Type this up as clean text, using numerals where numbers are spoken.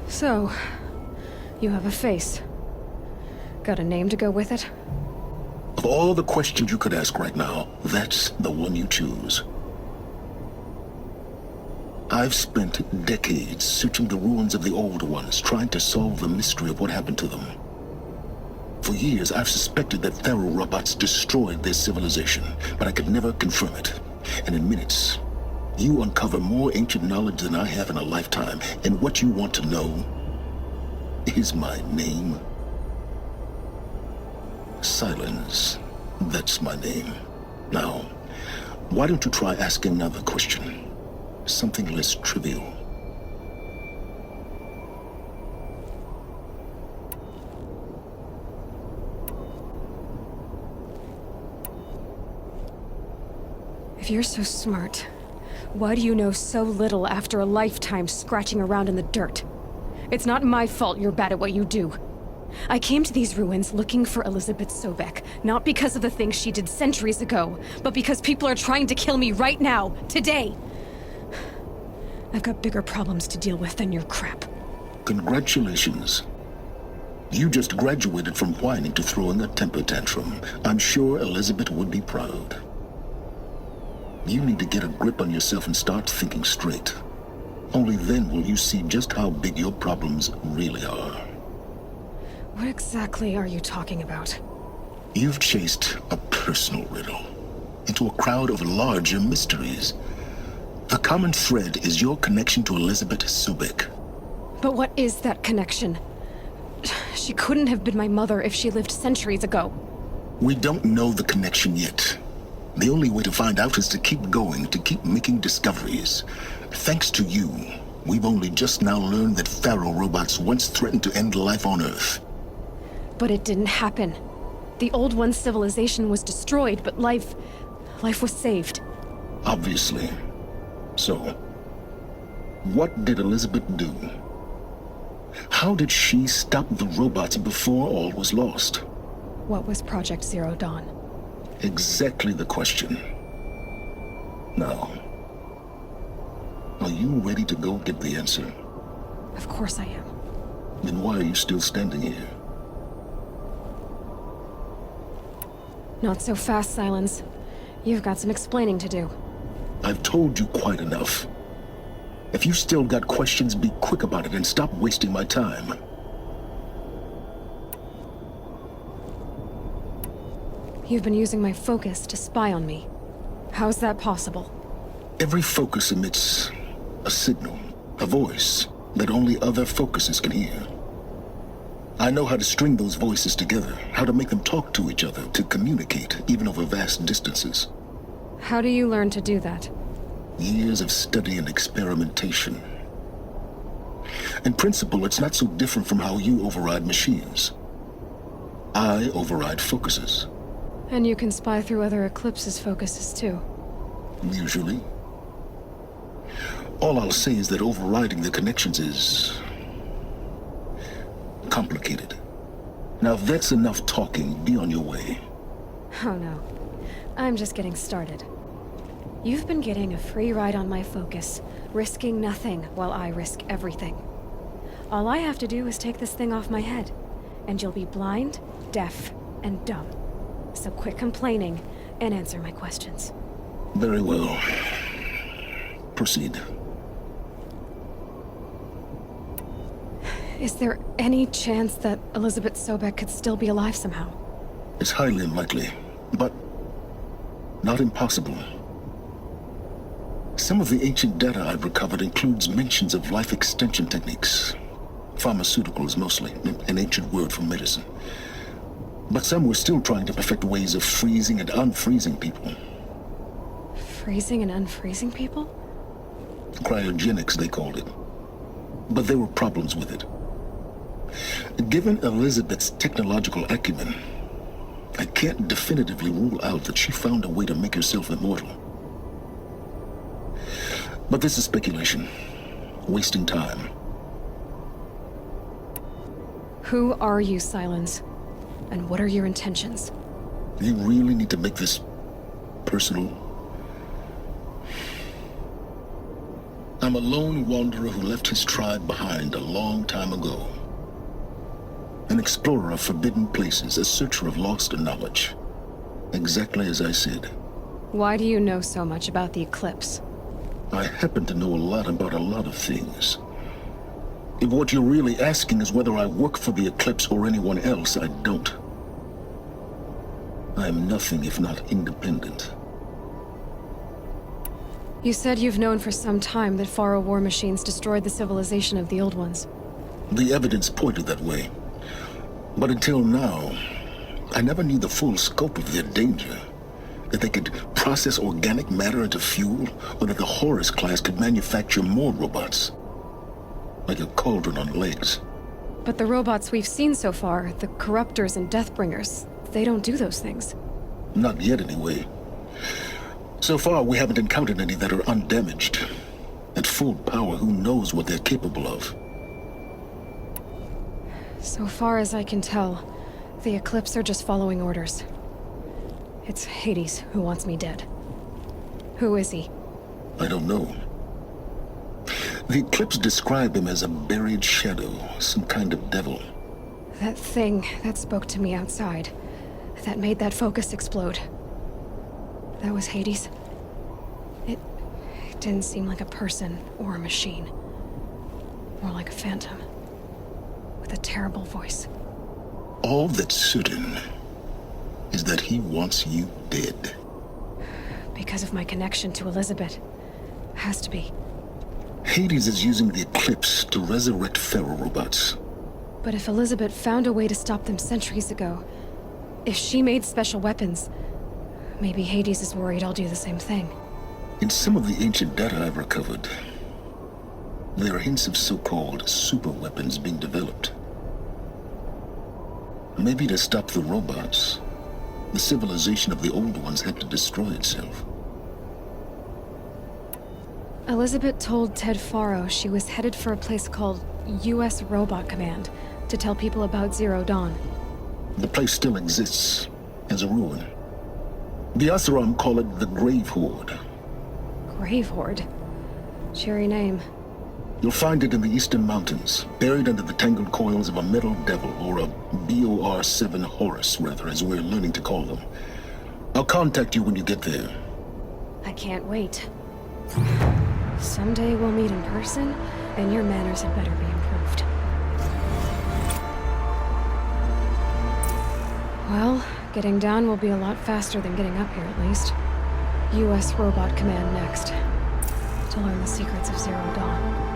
So, you have a face. Got a name to go with it? Of all the questions you could ask right now, that's the one you choose. I've spent decades searching the ruins of the Old Ones, trying to solve the mystery of what happened to them. For years, I've suspected that Faro robots destroyed their civilization, but I could never confirm it. And in minutes, you uncover more ancient knowledge than I have in a lifetime, and what you want to know is my name. Silence. That's my name. Now, why don't you try asking another question? Something less trivial. If you're so smart, why do you know so little after a lifetime scratching around in the dirt? It's not my fault you're bad at what you do. I came to these ruins looking for Elizabeth Sobek, not because of the things she did centuries ago, but because people are trying to kill me right now, today. I've got bigger problems to deal with than your crap. Congratulations. You just graduated from whining to throwing a temper tantrum. I'm sure Elizabeth would be proud. You need to get a grip on yourself and start thinking straight. Only then will you see just how big your problems really are. What exactly are you talking about? You've chased a personal riddle into a crowd of larger mysteries. The common thread is your connection to Elizabeth Sobek. But what is that connection? She couldn't have been my mother if she lived centuries ago. We don't know the connection yet. The only way to find out is to keep going, to keep making discoveries. Thanks to you, we've only just now learned that Faro robots once threatened to end life on Earth. But it didn't happen. The Old One's civilization was destroyed, but life was saved. Obviously. So, what did Elizabeth do? How did she stop the robots before all was lost? What was Project Zero Dawn? Exactly the question. Now, are you ready to go get the answer? Of course I am. Then why are you still standing here? Not so fast, Silence. You've got some explaining to do. I've told you quite enough. If you still got questions, be quick about it and stop wasting my time. You've been using my focus to spy on me. How's that possible? Every focus emits a signal, a voice that only other focuses can hear. I know how to string those voices together, how to make them talk to each other, to communicate, even over vast distances. How do you learn to do that? Years of study and experimentation. In principle, it's not so different from how you override machines. I override focuses. And you can spy through other Eclipse's focuses too. Usually. All I'll say is that overriding the connections is complicated. Now, if that's enough talking, be on your way. Oh no. I'm just getting started. You've been getting a free ride on my focus, risking nothing while I risk everything. All I have to do is take this thing off my head, and you'll be blind, deaf, and dumb. So quit complaining and answer my questions. Very well. Proceed. Is there any chance that Elizabeth Sobek could still be alive somehow? It's highly unlikely, but not impossible. Some of the ancient data I've recovered includes mentions of life extension techniques. Pharmaceuticals, mostly, an ancient word for medicine. But some were still trying to perfect ways of freezing and unfreezing people. Freezing and unfreezing people? Cryogenics, they called it. But there were problems with it. Given Elizabeth's technological acumen, I can't definitively rule out that she found a way to make herself immortal. But this is speculation. Wasting time. Who are you, Silence? And what are your intentions? You really need to make this personal? I'm a lone wanderer who left his tribe behind a long time ago. An explorer of forbidden places, a searcher of lost knowledge. Exactly as I said. Why do you know so much about the Eclipse? I happen to know a lot about a lot of things. If what you're really asking is whether I work for the Eclipse or anyone else, I don't. I am nothing if not independent. You said you've known for some time that Faro war machines destroyed the civilization of the Old Ones. The evidence pointed that way. But until now, I never knew the full scope of their danger. That they could process organic matter into fuel, or that the Horus class could manufacture more robots. Like a cauldron on legs. But the robots we've seen so far, the Corruptors and Deathbringers, they don't do those things. Not yet, anyway. So far, we haven't encountered any that are undamaged. At full power, who knows what they're capable of? So far as I can tell, the Eclipse are just following orders. It's Hades who wants me dead. Who is he? I don't know. The Eclipse described him as a buried shadow, some kind of devil. That thing that spoke to me outside, that made that focus explode. That was Hades. It didn't seem like a person or a machine. More like a phantom. With a terrible voice. All that's certain is that he wants you dead. Because of my connection to Elizabeth. Has to be. Hades is using the Eclipse to resurrect Faro robots. But if Elizabeth found a way to stop them centuries ago, if she made special weapons, maybe Hades is worried I'll do the same thing. In some of the ancient data I've recovered, there are hints of so-called super weapons being developed. Maybe to stop the robots, the civilization of the Old Ones had to destroy itself. Elizabeth told Ted Faro she was headed for a place called U.S. Robot Command to tell people about Zero Dawn. The place still exists, as a ruin. The Oseram call it the Grave Horde. Grave Horde? Cheery name. You'll find it in the Eastern Mountains, buried under the tangled coils of a metal devil, or a BOR-7 Horus, rather, as we're learning to call them. I'll contact you when you get there. I can't wait. Someday we'll meet in person, and your manners had better be improved. Well, getting down will be a lot faster than getting up here, at least. U.S. Robot Command next. To learn the secrets of Zero Dawn.